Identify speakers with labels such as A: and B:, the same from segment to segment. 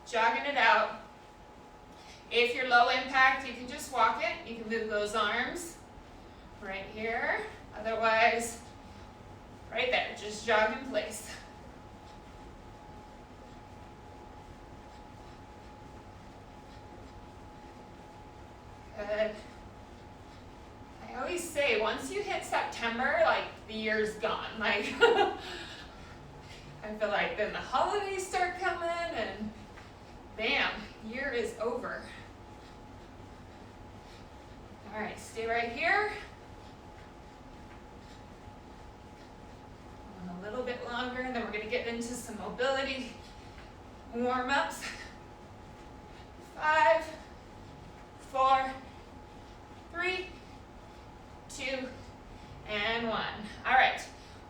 A: jogging it out. If you're low impact, you can just walk it. You can move those arms right here. Otherwise, right there, just jog in place. Good. I always say, once you hit September, like, the year's gone. Like, I feel like then the holidays start coming and bam, year is over. All right, stay right here. A little bit longer, and then we're going to get into some mobility warm-ups. 5, 4, 3, 2, and 1. All right,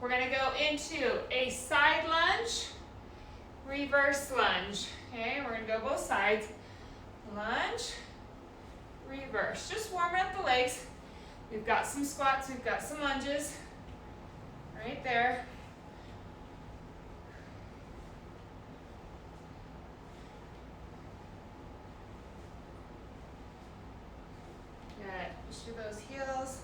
A: we're going to go into a side lunge, reverse lunge. Okay, we're going to go both sides. Lunge, reverse. Just warming up the legs. We've got some squats, we've got some lunges. Right there. Good. Push through those heels.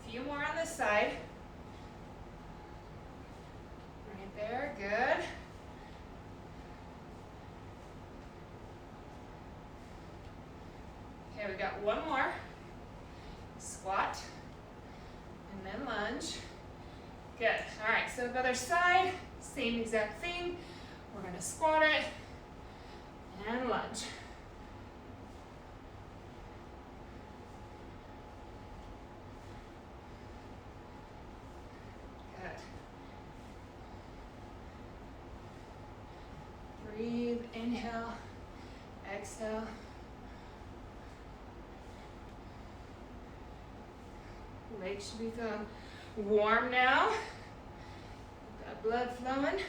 A: A few more on this side. Right there. Good. Okay, we got one more. Squat. And then lunge. Good. All right, so the other side, same exact thing. We're going to squat it. And lunge. Good. Breathe, inhale, exhale. Legs should be feeling warm now. Got blood flowing.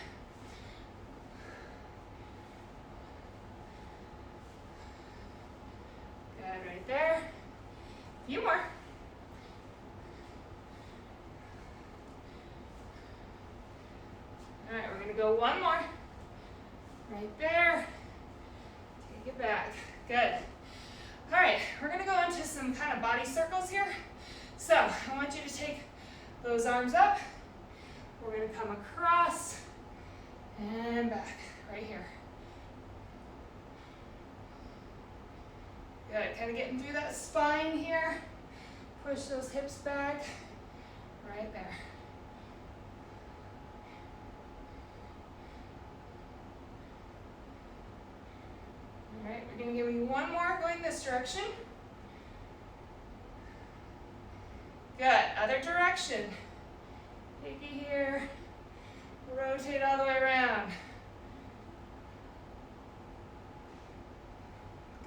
A: Good, right there. A few more. All right, we're gonna go one more. Right there. Take it back. Good. All right, we're gonna go into some kind of body circles here. So I want you to take those arms up. We're gonna come across and back, right here. Good, kind of getting through that spine here. Push those hips back, right there. All right, we're gonna give you one more going this direction. Good, other direction. Take it here, rotate all the way around.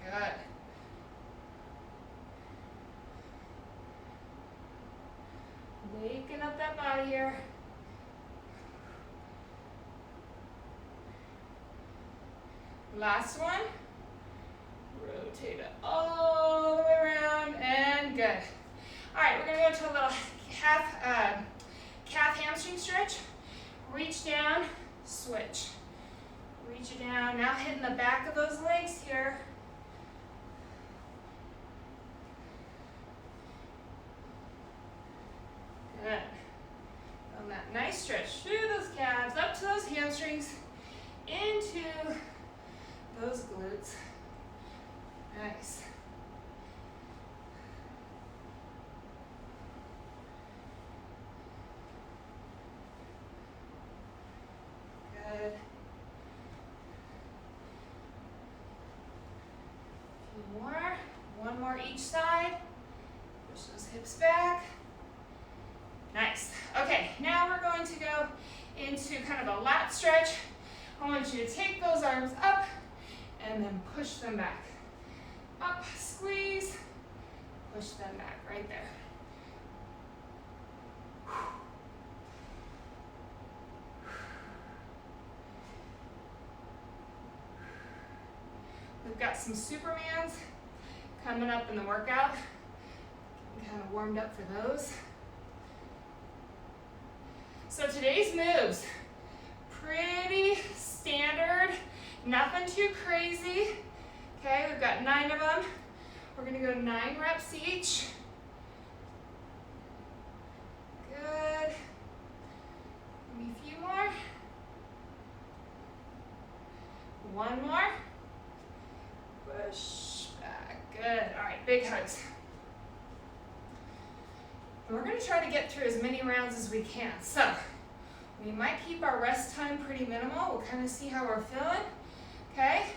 A: Good. Waking up that body here. Last one. Rotate it all the way around and good. All right, we're gonna go to a little calf hamstring stretch. Reach down, switch. Reach it down. Now hitting the back of those legs here. Good. On that nice stretch through those calves, up to those hamstrings, into those glutes. Nice. Good. A few more. One more each side. Push those hips back. Nice. Okay, now we're going to go into kind of a lat stretch. I want you to take those arms up and then push them back. Up, squeeze, push them back, right there. We've got some Supermans coming up in the workout. Kind of warmed up for those. So today's moves, pretty standard, nothing too crazy. Okay, we've got 9 of them. We're gonna go 9 reps each. Good. Give me a few more. 1 more. Push back. Good. All right, big hugs. And we're going to try to get through as many rounds as we can. So we might keep our rest time pretty minimal. We'll kind of see how we're feeling. Okay.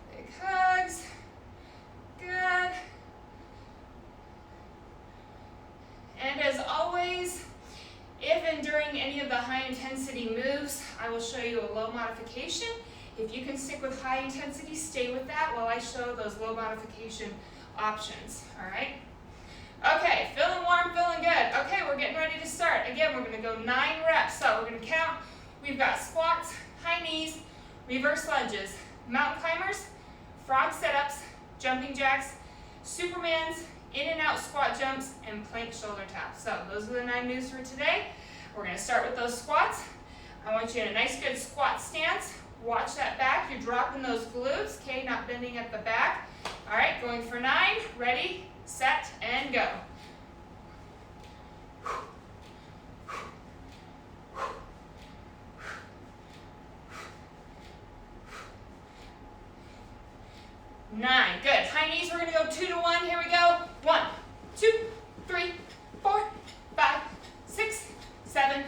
A: Big hugs. Good. And as always, if and during any of the high intensity moves, I will show you a low modification. If you can stick with high intensity, stay with that while I show those low modification options, all right? Okay, feeling warm, feeling good. Okay, we're getting ready to start. Again, we're gonna go 9 reps. So we're gonna count. We've got squats, high knees, reverse lunges, mountain climbers, frog sit-ups, jumping jacks, Supermans, in and out squat jumps, and plank shoulder taps. So those are the 9 moves for today. We're gonna start with those squats. I want you in a nice good squat stance. Watch that back, you're dropping those glutes, okay, not bending at the back. All right, going for 9, ready, set, and go. Nine, good. High knees, we're gonna go 2 to 1, here we go. 1, 2, 3, 4, 5, 6, 7,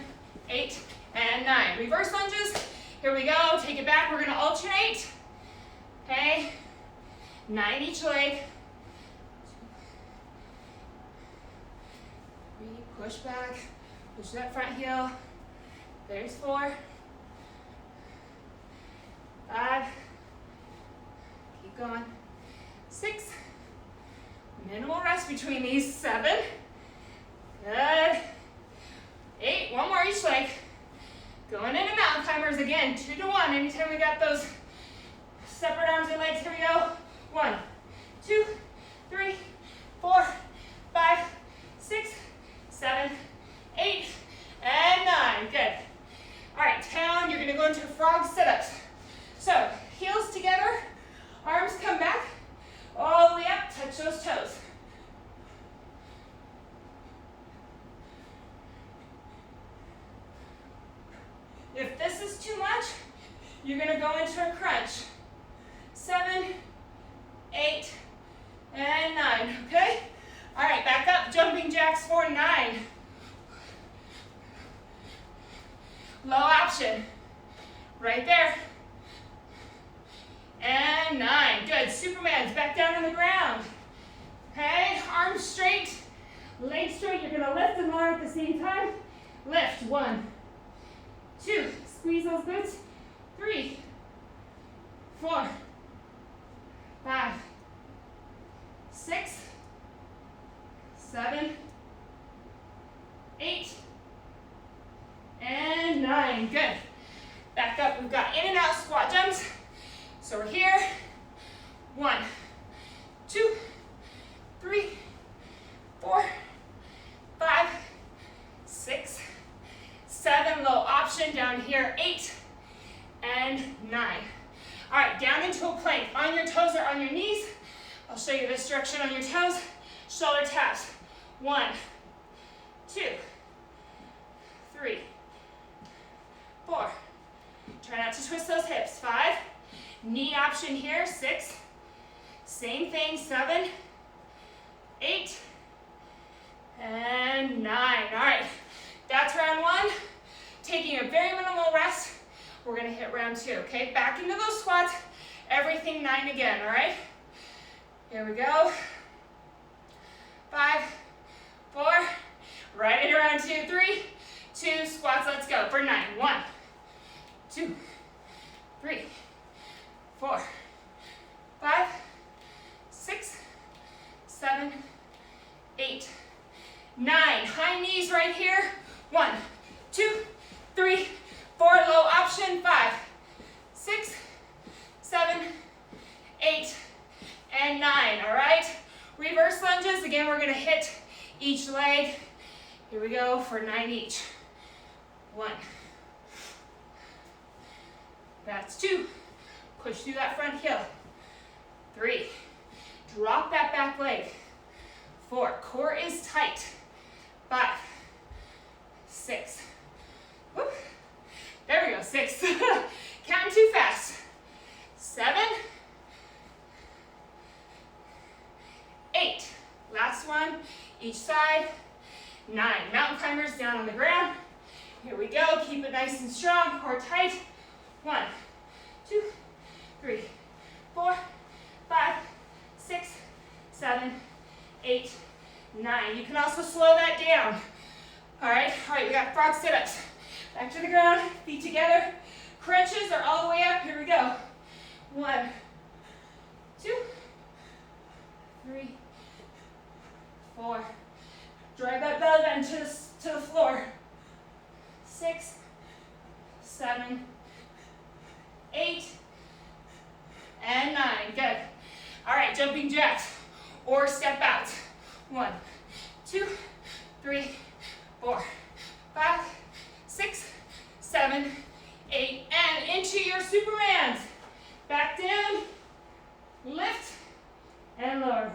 A: 8, and 9. Reverse lunges. Here we go, take it back, we're gonna alternate, okay? 9 each leg. 3, push back, push that front heel. There's 4, 5, keep going, 6, minimal rest between these, 7, good, 8, 1 more each leg. Going into mountain climbers again, 2 to 1. Anytime we got those separate arms and legs, here we go. 1, 2, 3, 4, 5, 6, 7, 8, and 9. Good. All right, down, you're gonna go into frog sit-ups. So, heels together, arms come back, all the way up, touch those toes. If this is too much, you're gonna go into a crunch. 7, 8, and 9, okay? All right, back up, jumping jacks for 9. Low option, right there. And 9, good. Supermans, back down on the ground. Okay, arms straight, legs straight. You're gonna lift and lower at the same time. Lift, 1, 2, squeeze those glutes, 3, 4, 5, 6, 7, 8, and 9. Good. Back up. We've got in and out squat jumps. So we're here. 1, 2, 3, 4, 5, 6, 7, low option down here, 8, and 9. All right, down into a plank. On your toes or on your knees. I'll show you this direction on your toes. Shoulder taps. 1, 2, 3, 4. Try not to twist those hips. 5. Knee option here. 6. Same thing. 7, 8, and 9. All right, that's round 1. Taking a very minimal rest. We're gonna hit round 2, okay? Back into those squats, everything 9 again, all right? Here we go. 5, 4, right into round 2, 3, 2, squats, let's go for 9. 1, 2, 3, 4, 5, 6, 7, 8, 9. High knees right here. 1, 2, 3, 4, low option, 5, 6, 7, 8, and 9, all right? Reverse lunges, again, we're gonna hit each leg. Here we go for 9 each. That's 2. Push through that front heel. 3. Drop that back leg. 4. Core is tight. 5. 6. Whoop. There we go. 6. Counting too fast. 7. 8. Last one. Each side. 9. Mountain climbers down on the ground. Here we go. Keep it nice and strong. Core tight. 1, 2, 3, 4, 5, 6, 7, 8, 9. You can also slow that down. All right, we got frog sit-ups. Back to the ground, feet together. Crunches are all the way up. Here we go. 1, 2, 3, 4. Drive that belly button to the floor. 6, 7, 8, and 9. Good. All right, jumping jacks or step out. 1, 2, 3, 4, 5, 6, 7, 8, and into your Supermans. Back down, lift, and lower.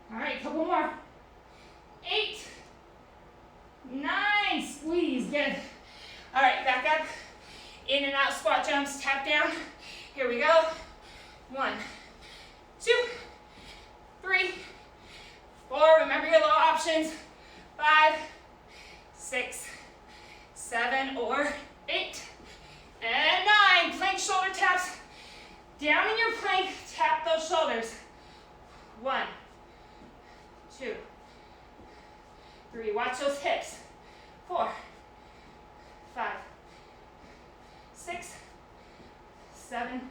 A: All right, couple more. 8, 9, squeeze, good. All right, back up, in and out squat jumps, tap down. Here we go. 1, 2, 3, 4, remember your low options. 5, 6, 7, or 8, and 9. Plank shoulder taps. Down in your plank, tap those shoulders. 1, 2, 3, watch those hips. 4, 5, 6, 7,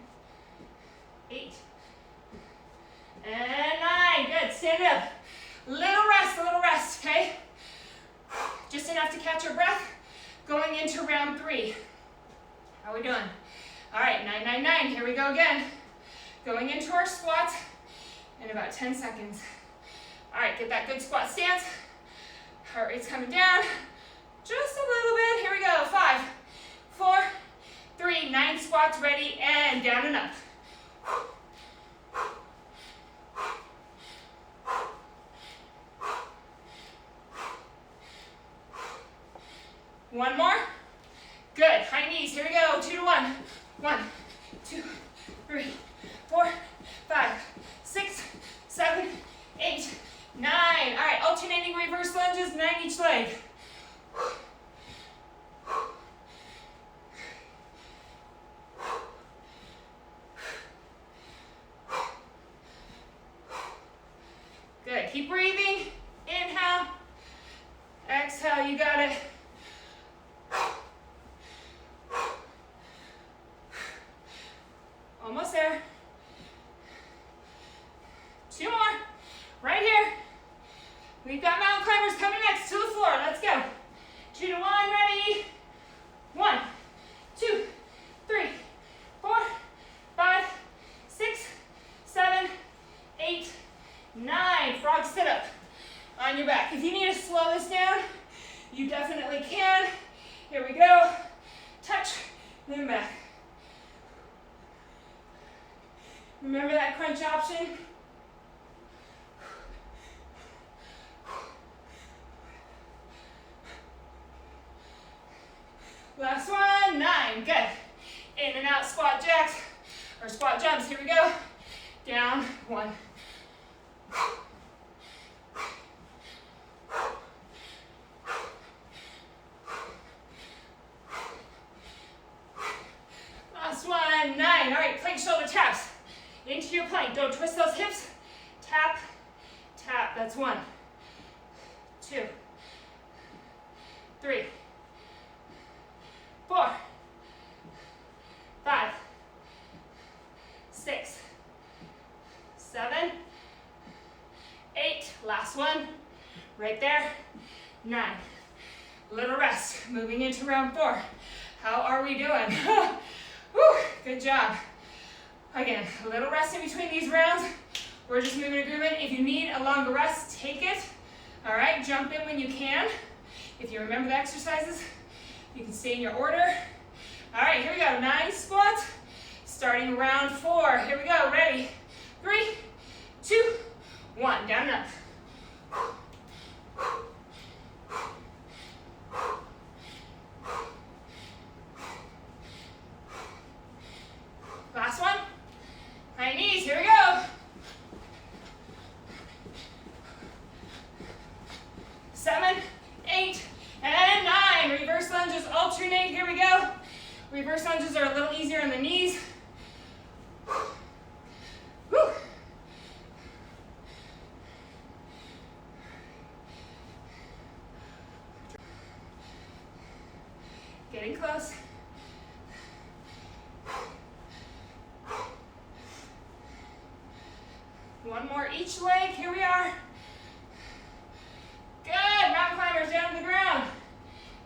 A: 8, and 9. Good, stand up. Little rest, okay? Just enough to catch your breath. Going into round 3. How are we doing? All right, 9, 9, 9, here we go again. Going into our squats in about 10 seconds. All right, get that good squat stance. Heart rate's coming down just a little bit. Here we go. 5, 4, 3, 9 squats ready, and down and up. One more. Good. High knees. Here we go. 2 to 1. 1, 2, 3, 4, 5, 6, 7, 8, 9. All right, alternating reverse lunges, 9 each leg. Good. Keep breathing. Inhale. Exhale. You got it. Almost there. 2 more. Right here. We've got mountain climbers coming next to the floor. Let's go. 2 to 1. Ready. 1, 2, 3, 4, 5, 6, 7, 8, 9. Frog sit up on your back. If you need to slow this down, you definitely can. Here we go. Touch, then back. Remember that crunch option? Last one, 9, good. In and out squat jacks, or squat jumps, here we go. Down, 1. Last one, 9, all right, plank shoulder taps. Into your plank, don't twist those hips. Tap, tap, that's 1, 2, 3, 4, 5, 6, 7, 8, last one, right there, 9. Little rest, moving into round 4. How are we doing? Whew, good job. Again, a little rest in between these rounds. We're just moving and grooving. If you need a longer rest, take it. All right, jump in when you can. If you remember the exercises, you can stay in your order. All right, here we go. 9 squats, starting round 4. Here we go. Ready? 3, 2, 1. Down and up. Last one. High knees. Here we go. 7, 8, and 9. Reverse lunges alternate. Here we go. Reverse lunges are a little easier on the knees. Whew. Getting close. One more each leg. Here we are. Good. Mountain climbers down to the ground.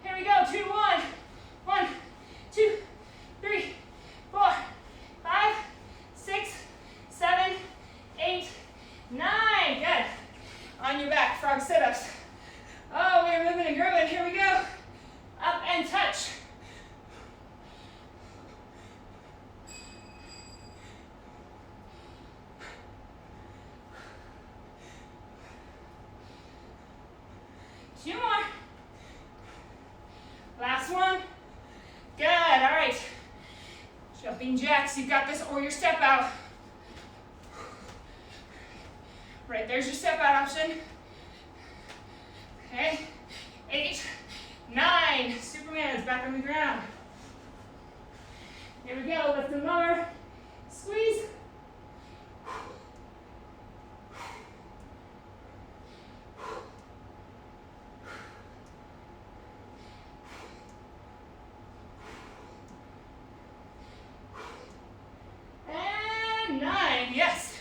A: Here we go. 2 to 1. 1, 2, 3, 4, 5, 6, 7, 8, 9. Good. On your back. Frog sit-ups. Oh, we're moving and grooving. Here we go. Up and touch. Two more. Last one. Good. All right. Jumping jacks. You've got this, or your step out. Right, there's your step out option. Okay. 8, 9. Superman is back on the ground. Here we go. Lift them over. Squeeze. And 9. Yes.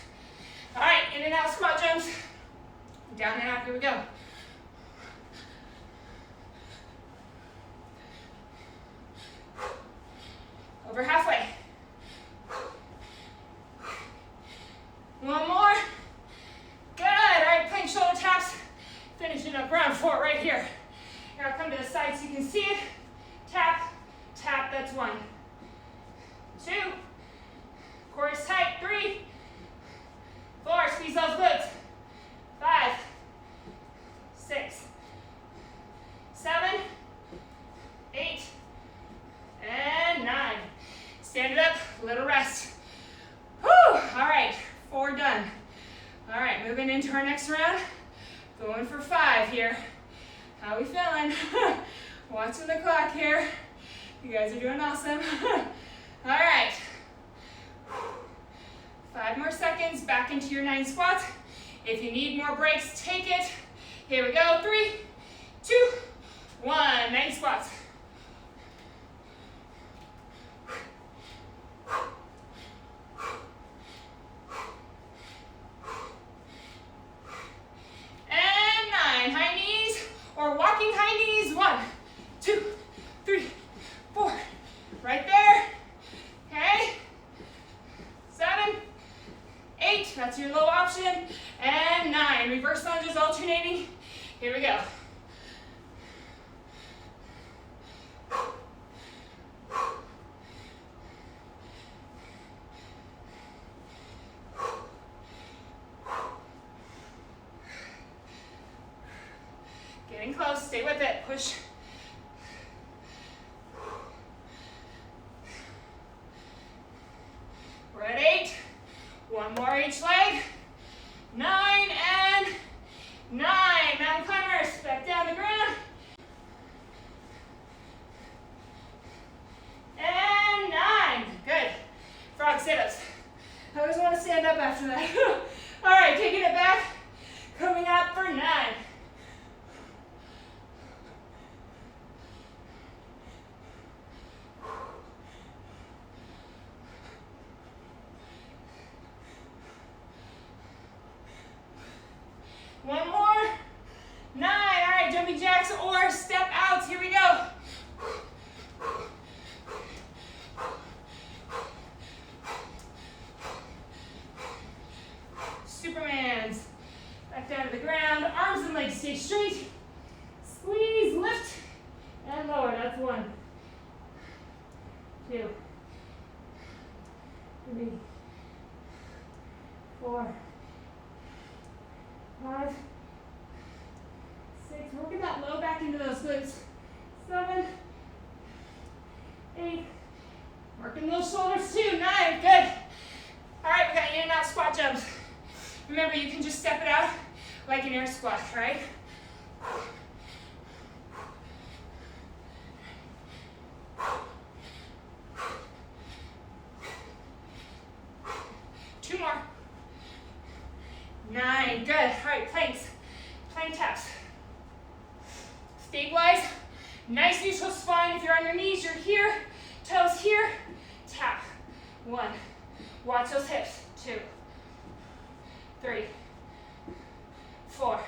A: All right. In and out squat jumps. Down and out. Here we go. Over halfway. One more. Good. All right, plank shoulder taps. Finishing up round 4 right here. Here, I'll come to the side so you can see it. Tap, tap. That's 1. 2. Core is tight. 3. 4. Squeeze those glutes. 5. 6. 7. 8. And 9. Stand it up, little rest. Whew, all right, 4 done. All right, moving into our next round. Going for 5 here. How we feeling? Watching the clock here. You guys are doing awesome. All right. 5 more seconds, back into your 9 squats. If you need more breaks, take it. Here we go, 3, 2, 1, 9 squats. And 9, high knees, or walking high knees. 1, 2, 3, 4, right there. Okay, 7, 8, that's your low option, and 9, reverse lunges alternating. Here we go. Getting close, stay with it, push. We're at 8, 1 more each leg. 9 and 9, mountain climbers, back down the ground. And 9, good. Frog sit-ups. I always want to stand up after that. All right, taking it back, coming up for 9. One more. 9. All right, jumping jacks or step outs. Here we go. 3, 4, 5, 6. Working that low back into those glutes. 7, 8. Working those shoulders too. 9. Good. All right, we got in and out squat jumps. Remember, you can just step it out like an air squat, right? 2 more. 9. Good. All right, planks. Plank taps. Stabilize. Nice neutral spine. If you're on your knees, you're here. Toes here. Tap. 1. Watch those hips. 2, 3, 4,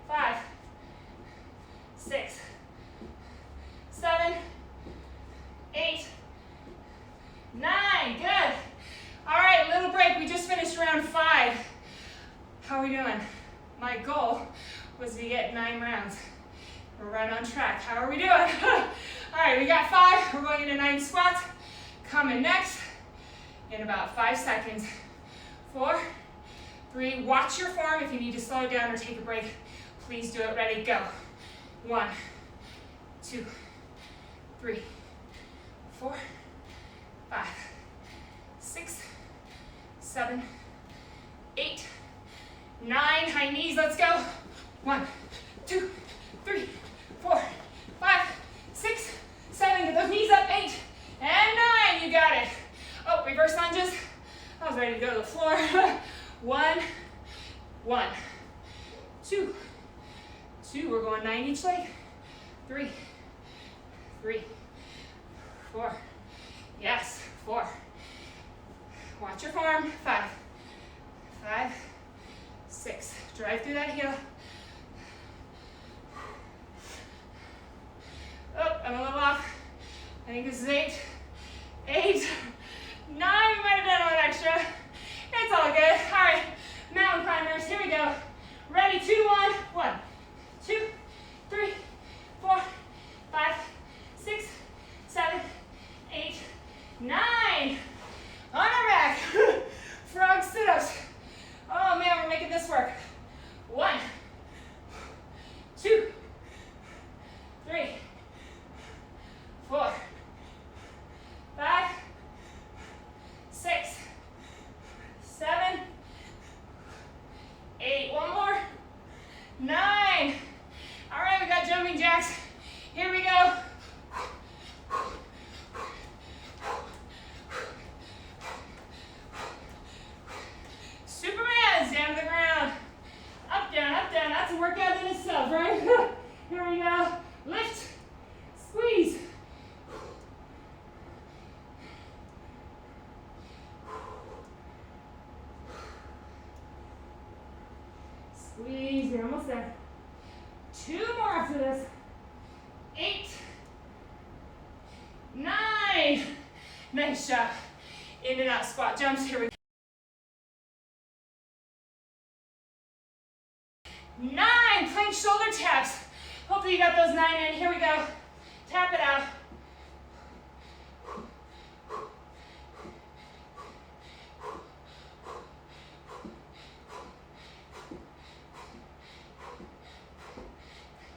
A: 5, 6, 7, 8, 9. Good. All right, little break. We just finished round 5. How are we doing? My goal was to get 9 rounds. We're right on track. How are we doing? All right, we got 5. We're going into 9 squats. Coming next in about 5 seconds. 4, 3. Watch your form. If you need to slow it down or take a break, please do it. Ready, go. 1, 2, 3, 4, 5, 6, 7, 8, 9. High knees, let's go. 1, 2, 3, 4, 5, 6, 7. Get those knees up. 8 and 9. You got it. Oh, reverse lunges. I was ready to go to the floor. 1, 1, 2, 2. We're going 9 each leg. 3, 3, 4. Yes, 4. Watch your form. 5, 5, 6. Drive through that heel. Oh, I'm a little off. I think this is 8, 8, 9. We might have done one extra. It's all good. All right, mountain climbers. Here we go. Ready, 2, 1. 1, 2, 3, 4, 5, 6, 7, 8, 9. On our back. Frog sit-ups. Oh man, we're making this work. 1, 2, 3, 4, 5, 6, 7, 8. One more. 9. All right, we got jumping jacks. Here we go. Superman's down to the ground. Up, down, up, down. That's a workout in itself, right? Here we go. Lift, squeeze. Squeeze, you're almost there. 2 more after this. 8, 9. Nice job. In and out squat jumps. Here we go. 9. Plank shoulder taps. Hopefully you got those 9 in. Here we go. Tap it out.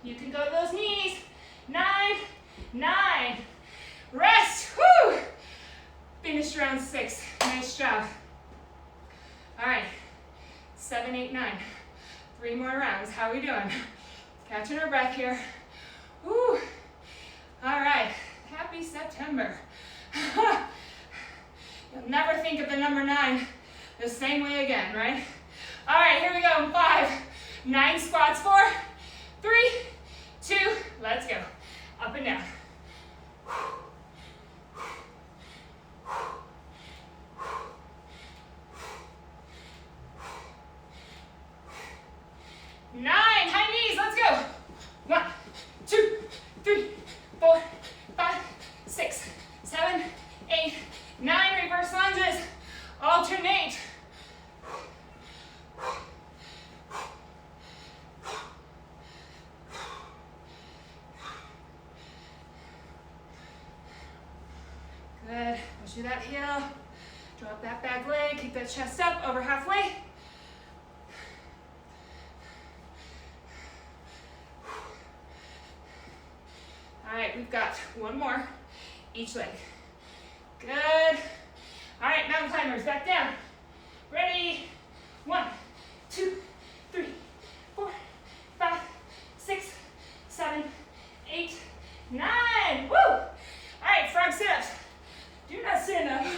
A: You can go to those knees. 9, 9. Rest. Woo! Finished round 6. Nice job. All right. 7, 8, 9. 3 more rounds. How are we doing? Catching our breath here. Woo! All right. Happy September. You'll never think of the number 9 the same way again, right? All right, here we go. 5, 9 squats. 4, 3, 2, let's go. Up and down. 9, high knees, let's go. 1, 2, 3, 4, 5, 6, 7, 8, 9. Reverse lunges. Alternate. that heel. Drop that back leg, kick that chest up over halfway. All right, we've got one more each leg. Good. All right, mountain climbers, back down. Ready? 1, 2, 3, 4, 5, 6, 7, 8, 9. Woo! All right, frog sit-ups. Do not stand up.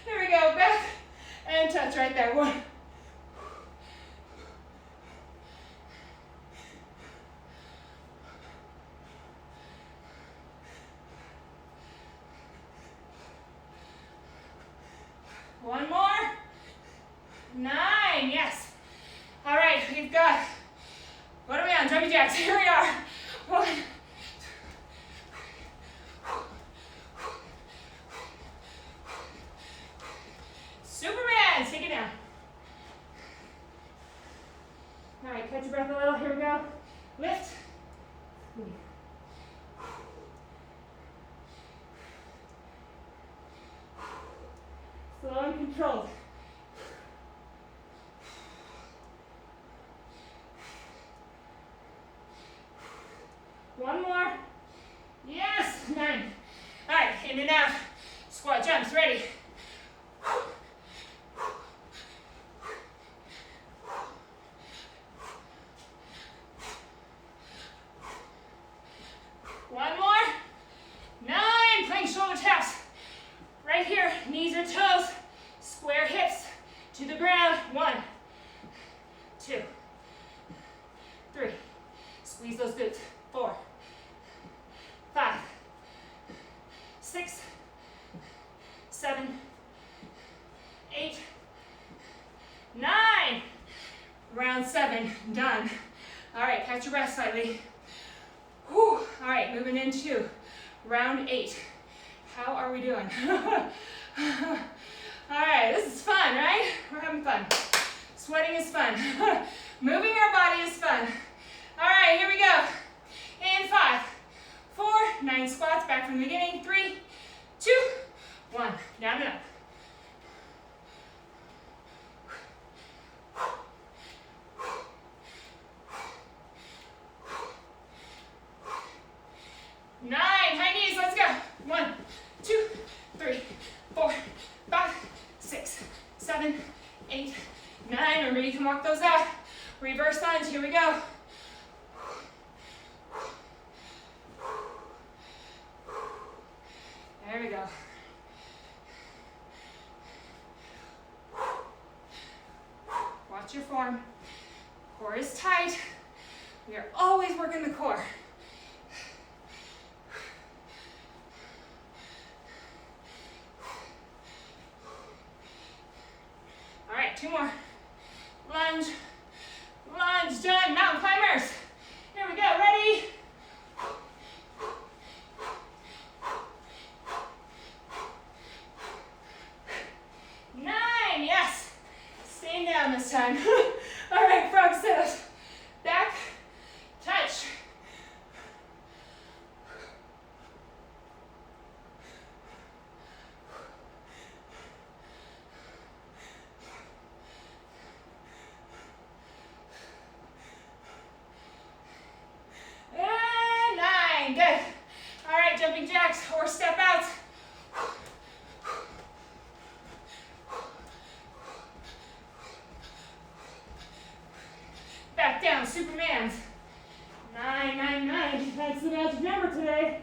A: There we go, back and touch right there. 1. One more. 9, yes. All right, we've got, what are we on? Jumping jacks, here we are. 1. Superman, take it down. All right, catch your breath a little, here we go. Lift. Slow and controlled. One more. Yes, 9. All right, in and out. Squat jumps, ready. One more. 9, plank shoulder taps. Right here, knees or toes, square hips to the ground. 1, 2, 3. Squeeze those glutes. 4, 5, 6, 7, 8, 9. Round 7, done. All right, catch your breath slightly. Whew. All right, moving into round 8. How are we doing? All right, this is fun, right? We're having fun. Sweating is fun. Moving our body is fun. All right, here we go. In 5, 4, 9 squats, back from the beginning. 3, 2, 1. Down and up. Nine, high knees, let's go. 1, 2, 3, 4, 5, 6, 7, 8, 9. Remember, you can walk those out. Reverse lunge, here we go. There we go. Watch your form. Core is tight. We are always working the core. All right, 2 more. Lunge, lunge, done. Mountain climbers. Here we go, ready? Nine, yes. Staying down this time. All right, frog sit-ups. Back, touch. And 9, good. All right, jumping jacks or step outs. Back down, Supermans. 9, 9, 9. That's the magic number today.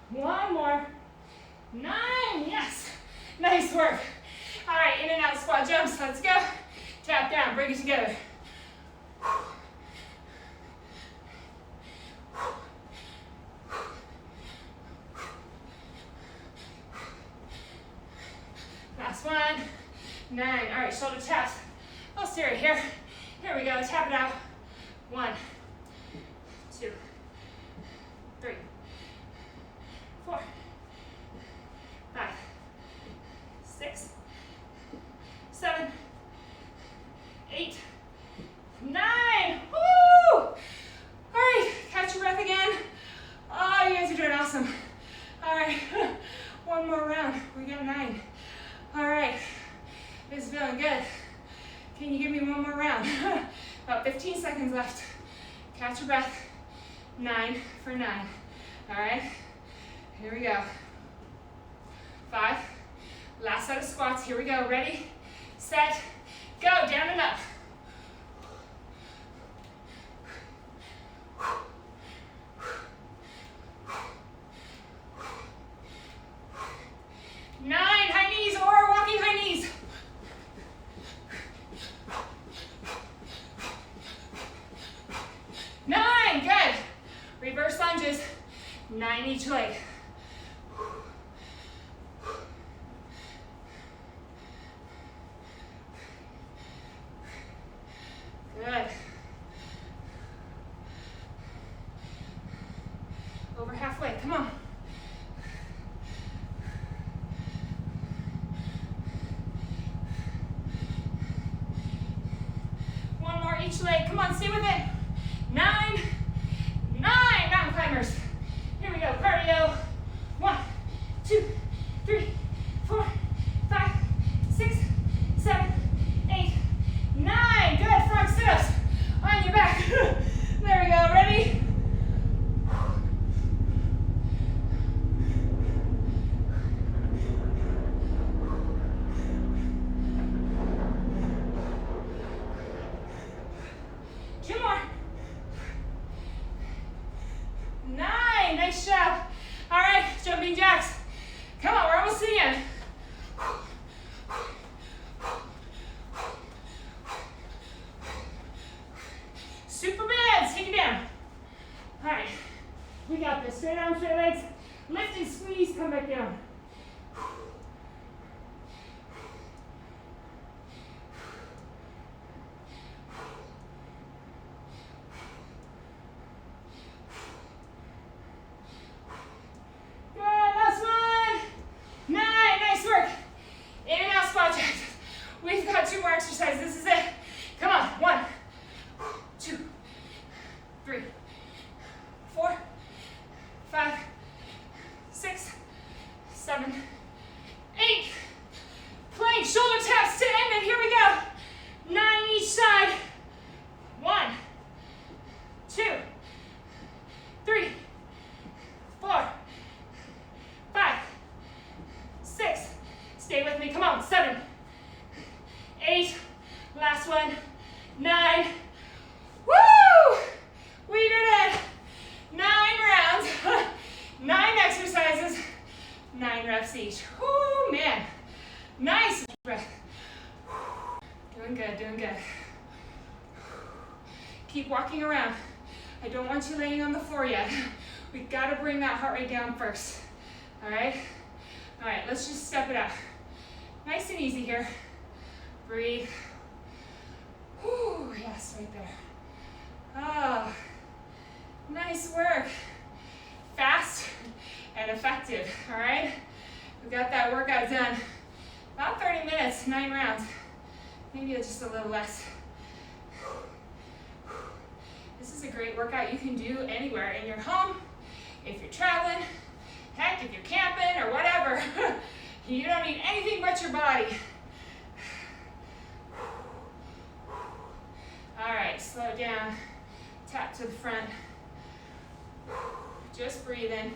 A: One more. 9, yes. Nice work. All right, in and out squat jumps. Let's go. Tap down, bring it together. Last one. 9. All right, shoulder taps. I'll steer it here. Here we go. Tap it out. 1, 2, 3, 4, 5, 6, 7, Can you give me one more round? About 15 seconds left. Catch your breath. 9 for 9. All right, here we go. 5. Last set of squats. Here we go. Ready, set, go. Down and up. 9, high knees or walking high knees. 9, good. Reverse lunges, 9 each leg. Good. Over halfway, come on. One more each leg, come on, stay with it. 9, mountain climbers. Here we go, cardio. 1, 2, 3, 4, 5, 6, 7, 8, 9. Good, frog sit-ups on your back. There we go, ready? Two more. 9, nice job. All right, jumping jacks. Come on, we're almost to the end. Superman, take it down. All right, we got this. Straight arms, straight legs. Lift and squeeze, come back down. Good, last one. 9, nice work. In and out squat jacks. We've got 2 more exercises. This is it. Come on, 1, 2, 3, 4, 5, 6, 7, 8. Plank, shoulder taps to end it. Here we go. 9 each side. 1, 2, 3, 4, 5, 6. Stay with me. Come on. 7, 8. Last one. 9. Woo! We did it. 9 rounds. 9 exercises. 9 reps each. Woo, man. Nice breath. Doing good, doing good. Keep walking around. I don't want you laying on the floor yet. We've got to bring that heart rate down first. All right? All right, let's just step it up. Nice and easy here. Breathe. Whew, yes, right there. Oh, nice work. Fast and effective, all right? We got that workout done. About 30 minutes, 9 rounds. Maybe just a little less. This is a great workout you can do anywhere, in your home, if you're traveling, heck, if you're camping or whatever. You don't need anything but your body. All right, slow it down, tap to the front. Just breathing,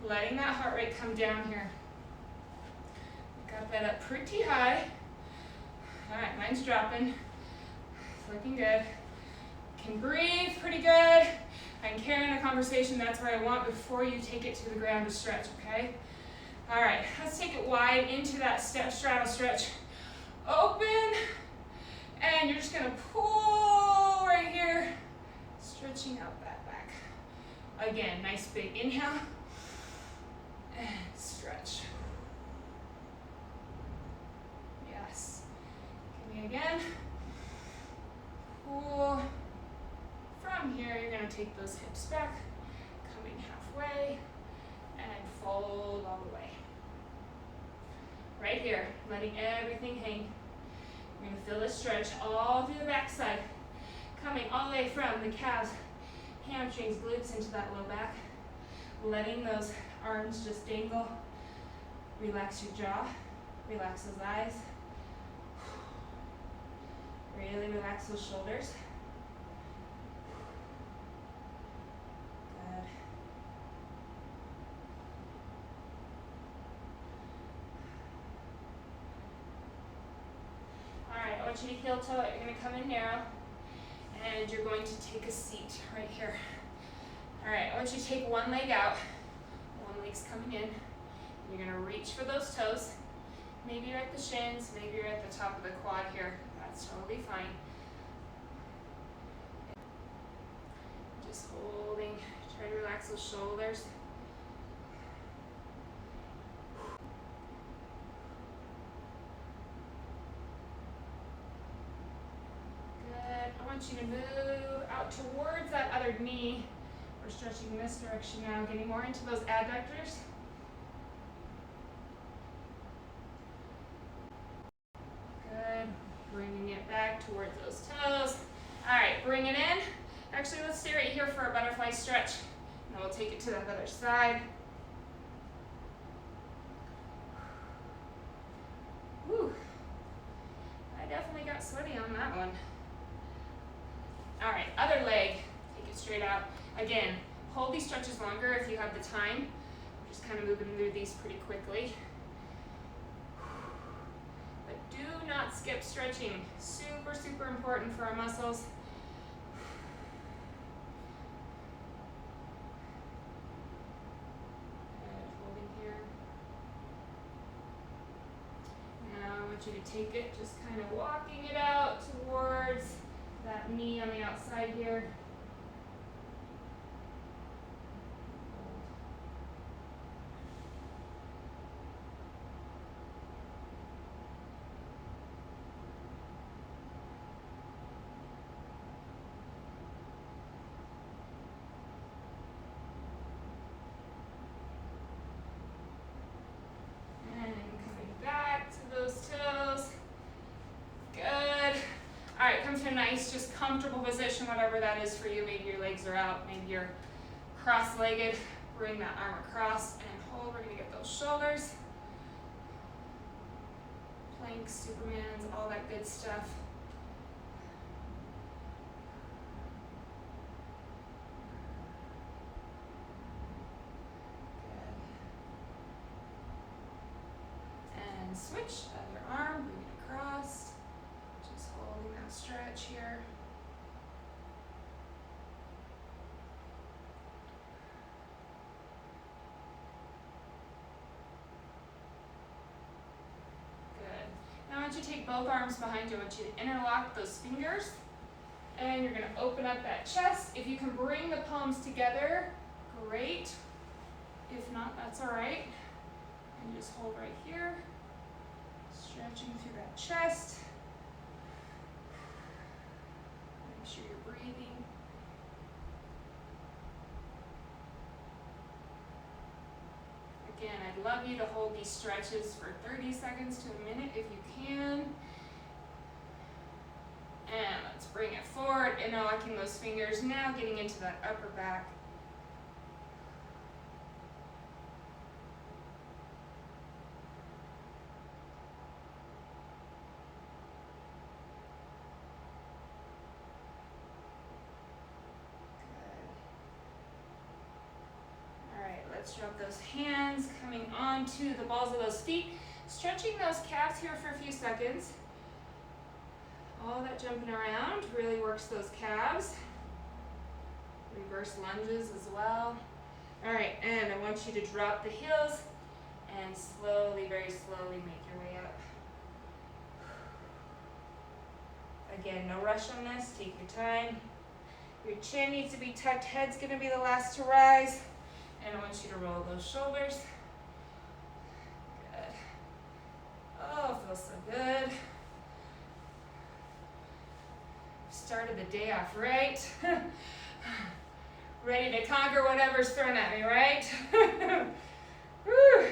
A: letting that heart rate come down here. Got that up pretty high. All right, mine's dropping. It's looking good. Can breathe pretty good. I'm carrying a conversation, that's where I want before you take it to the ground to stretch, okay? All right, let's take it wide into that straddle stretch. Open, and you're just gonna pull right here, stretching out that back. Again, nice big inhale, and stretch. Yes, give me again. Pull. From here, you're gonna take those hips back, coming halfway, and fold all the way. Right here, letting everything hang. You're gonna feel this stretch all through the backside, coming all the way from the calves, hamstrings, glutes into that low back. Letting those arms just dangle. Relax your jaw, relax those eyes. Really relax those shoulders. Good. All right, I want you to heel toe it. You're going to come in narrow, and you're going to take a seat right here. All right, I want you to take one leg out. One leg's coming in. You're going to reach for those toes. Maybe you're at the shins, maybe you're at the top of the quad here. That's totally fine. Just holding. Try to relax those shoulders. Good. I want you to move out towards that other knee. We're stretching this direction now, getting more into those adductors. Good. Bringing it back towards those toes. All right, bring it in. Actually, let's stay right here for a butterfly stretch. And then we'll take it to that other side. Whew. I definitely got sweaty on that one. All right, other leg. Take it straight out. Again, hold these stretches longer if you have the time. I'm just kind of moving through these pretty quickly. But do not skip stretching. Super, super important for our muscles. Good, holding here. Now I want you to take it, just kind of walking it out towards that knee on the outside here. To a nice, just comfortable position, whatever that is for you. Maybe your legs are out, maybe you're cross-legged. Bring that arm across and hold. We're going to get those shoulders. Planks, Supermans, all that good stuff. Good. And switch, other arm, bring it across. Holding that stretch here. Good. Now I want you to take both arms behind you. I want you to interlock those fingers. And you're going to open up that chest. If you can bring the palms together, great. If not, that's all right. And just hold right here. Stretching through that chest. Make sure you're breathing. Again, I'd love you to hold these stretches for 30 seconds to a minute if you can. And let's bring it forward, interlocking those fingers, now getting into that upper back. Let's drop those hands, coming onto the balls of those feet, stretching those calves here for a few seconds. All that jumping around really works those calves. Reverse lunges as well. All right, and I want you to drop the heels and slowly, very slowly make your way up. Again, no rush on this, take your time. Your chin needs to be tucked, head's gonna be the last to rise. And I want you to roll those shoulders. Good. Oh, feels so good. Started the day off right. Ready to conquer whatever's thrown at me, right? Woo.